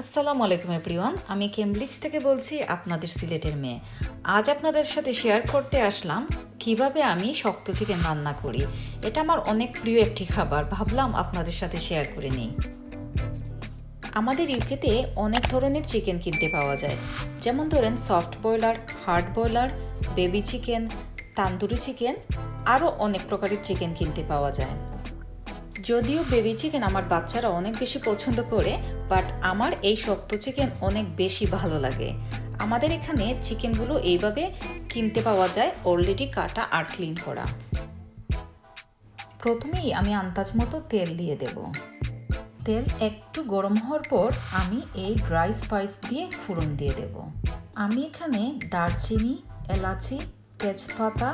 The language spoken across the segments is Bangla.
আসসালামু আলাইকুম এভরিওয়ান, আমি কেমব্রিজ থেকে বলছি, আপনাদের সিলেটের মেয়ে। আজ আপনাদের সাথে শেয়ার করতে আসলাম কিভাবে আমি শক্ত চিকেন রান্না করি। এটা আমার অনেক প্রিয় একটি খাবার, ভাবলাম আপনাদের সাথে শেয়ার করে নিই। আমাদের ইউকেতে অনেক ধরনের চিকেন কিনতে পাওয়া যায়, যেমন ধরেন soft broiler, hard broiler, baby chicken, tandoori chicken, আরও অনেক প্রকারের চিকেন কিনতে পাওয়া যায়। যদিও বেবি চিকেন আমার বাচ্চারা অনেক বেশি পছন্দ করে, বাট আমার এই শক্ত চিকেন অনেক বেশি ভালো লাগে। আমাদের এখানে চিকেনগুলো এইভাবে কিনতে পাওয়া যায়, অলরেডি কাটা আর ক্লিন করা। প্রথমেই আমি আন্দাজ মতো তেল দিয়ে দেব। তেল একটু গরম হওয়ার পর আমি এই ড্রাই স্পাইস দিয়ে ফোড়ন দিয়ে দেব। আমি এখানে দারচিনি, এলাচি, তেজপাতা,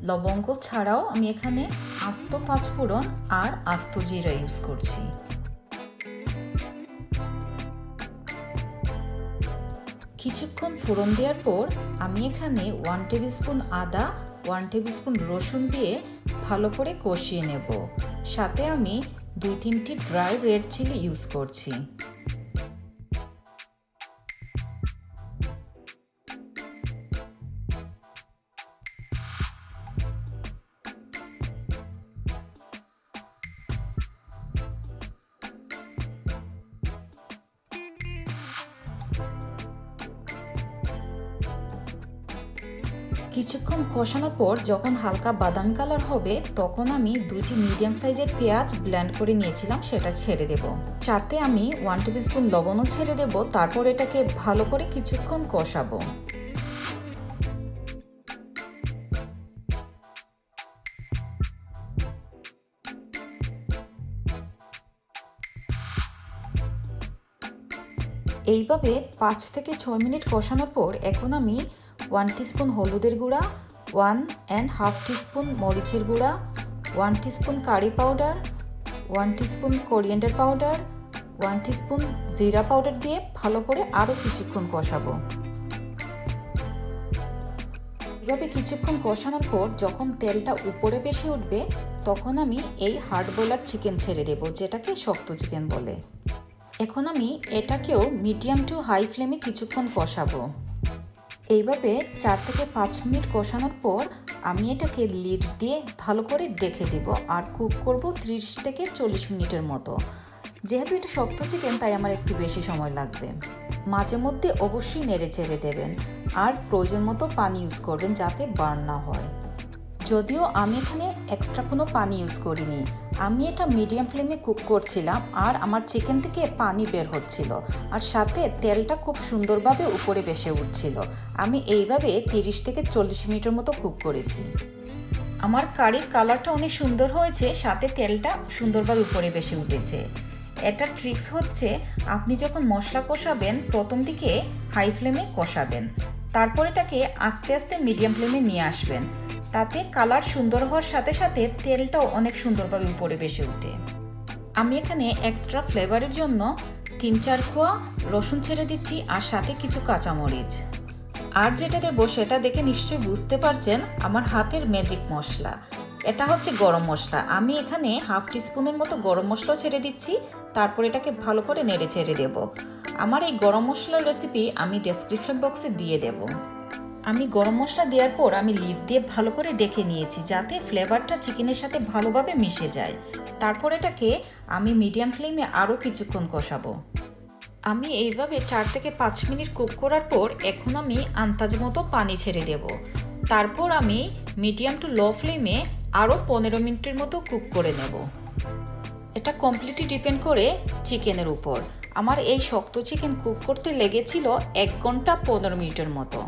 লবঙ্গ ছাড়াও আমি এখানে আস্ত পাঁচফোড়ন আর আস্ত জিরা ইউজ করছি। কিছুক্ষণ ফোড়ন দেওয়ার পর আমি এখানে 1 টেবিল স্পুন আদা, 1 টেবিল স্পুন রসুন দিয়ে ভালো করে কষিয়ে নেব। সাথে আমি 2-3টি ড্রাই রেড চিলি ইউজ করছি। কিছুক্ষণ কষানোর পর যখন হালকা বাদামি কালার হবে, তখন আমি 2টি মিডিয়াম সাইজের পেঁয়াজ ব্লেন্ড করে নিয়েছিলাম, সেটা ছেড়ে দেব। সাথে আমি 1 টেবিল স্পুন লবণও ছেড়ে দেব। তারপর এটাকে ভালো করে কিছুক্ষণ কষাবো। এইভাবে 5 থেকে 6 মিনিট কষানোর পর এখন আমি 1 টিস্পুন হলুদের গুঁড়া, 1.5 টিস্পুন মরিচের গুঁড়া, 1 teaspoon curry powder, 1 teaspoon coriander powder, 1 teaspoon জিরা পাউডার দিয়ে ভালো করে আরও কিছুক্ষণ কষাবো। এভাবে কিছুক্ষণ কষানোর পর যখন তেলটা উপরে ভেসে উঠবে, তখন আমি এই হার্ড ব্রয়লার চিকেন ছেড়ে দেব, যেটাকে শক্ত চিকেন বলে। এখন আমি এটাকেও মিডিয়াম টু হাই ফ্লেমে কিছুক্ষণ কষাবো। এইভাবে 4 থেকে 5 মিনিট কষানোর পর আমি এটাকে লিড দিয়ে ভালো করে ঢেকে দেব আর কুক করব 30 থেকে 40 মিনিটের মতো। যেহেতু এটা শক্ত চিকেন, তাই আমার একটু বেশি সময় লাগবে। মাঝে মধ্যে অবশ্যই নেড়ে চেড়ে দেবেন আর প্রয়োজন মতো পানি ইউজ করবেন, যাতে বার্ন না হয়। যদিও আমি এখানে এক্সট্রা কোনো পানি ইউজ করিনি, আমি এটা মিডিয়াম ফ্লেমে কুক করছিলাম আর আমার চিকেন থেকে পানি বের হচ্ছিল আর সাথে তেলটা খুব সুন্দরভাবে উপরে ভেসে উঠছিল। আমি এইভাবে 30 থেকে 40 মিনিটের মতো কুক করেছি। আমার কারির কালারটা অনেক সুন্দর হয়েছে, সাথে তেলটা সুন্দরভাবে উপরে ভেসে উঠেছে। এটা ট্রিক্স হচ্ছে, আপনি যখন মশলা কষাবেন প্রথম দিকে হাই ফ্লেমে কষাবেন, তারপর এটাকে আস্তে আস্তে মিডিয়াম ফ্লেমে নিয়ে আসবেন। তাতে কালার সুন্দর হওয়ার সাথে সাথে তেলটাও অনেক সুন্দরভাবে উপরে ভেসে ওঠে। আমি এখানে এক্সট্রা ফ্লেভারের জন্য 3-4 কোয়া রসুন ছেড়ে দিচ্ছি আর সাথে কিছু কাঁচামরিচ। আর যেটা দেবো সেটা দেখে নিশ্চয়ই বুঝতে পারছেন, আমার হাতের ম্যাজিক মশলা। এটা হচ্ছে গরম মশলা। আমি এখানে 1/2 টিস্পুনের মতো গরম মশলা ছেড়ে দিচ্ছি। তারপর এটাকে ভালো করে নেড়ে ছেড়ে দেব। আমার এই গরম মশলার রেসিপি আমি ডেসক্রিপশন বক্সে দিয়ে দেব। আমি গরম মশলা দেওয়ার পর আমি লিড দিয়ে ভালো করে ডেকে নিয়েছি, যাতে ফ্লেভারটা চিকেনের সাথে ভালোভাবে মিশে যায়। তারপর এটাকে আমি মিডিয়াম ফ্লেমে আরও কিছুক্ষণ কষাবো। আমি এইভাবে 4 থেকে 5 মিনিট কুক করার পর এখন আমি আন্দাজ মতো পানি ছেড়ে দেব। তারপর আমি মিডিয়াম টু লো ফ্লেমে আরও 15 মিনিটের মতো কুক করে নেব। এটা কমপ্লিটলি ডিপেন্ড করে চিকেনের উপর। আমার এই শক্ত চিকেন কুক করতে লেগেছিল 1 ঘন্টা 15 মিনিটের মতো।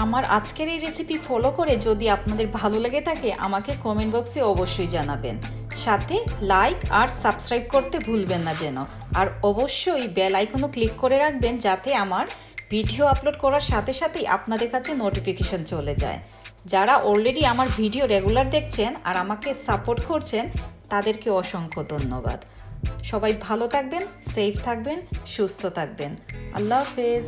আমার আজকের এই রেসিপি ফলো করে যদি আপনাদের ভালো লেগে থাকে, আমাকে কমেন্ট বক্সে অবশ্যই জানাবেন। সাথে লাইক আর সাবস্ক্রাইব করতে ভুলবেন না যেন। আর অবশ্যই বেল আইকনও ক্লিক করে রাখবেন, যাতে আমার ভিডিও আপলোড করার সাথে সাথেই আপনাদের কাছে নোটিফিকেশন চলে যায়। যারা অলরেডি আমার ভিডিও রেগুলার দেখছেন আর আমাকে সাপোর্ট করছেন, তাদেরকে অসংখ্য ধন্যবাদ। সবাই ভালো থাকবেন, সেফ থাকবেন, সুস্থ থাকবেন। আল্লাহ হাফেজ।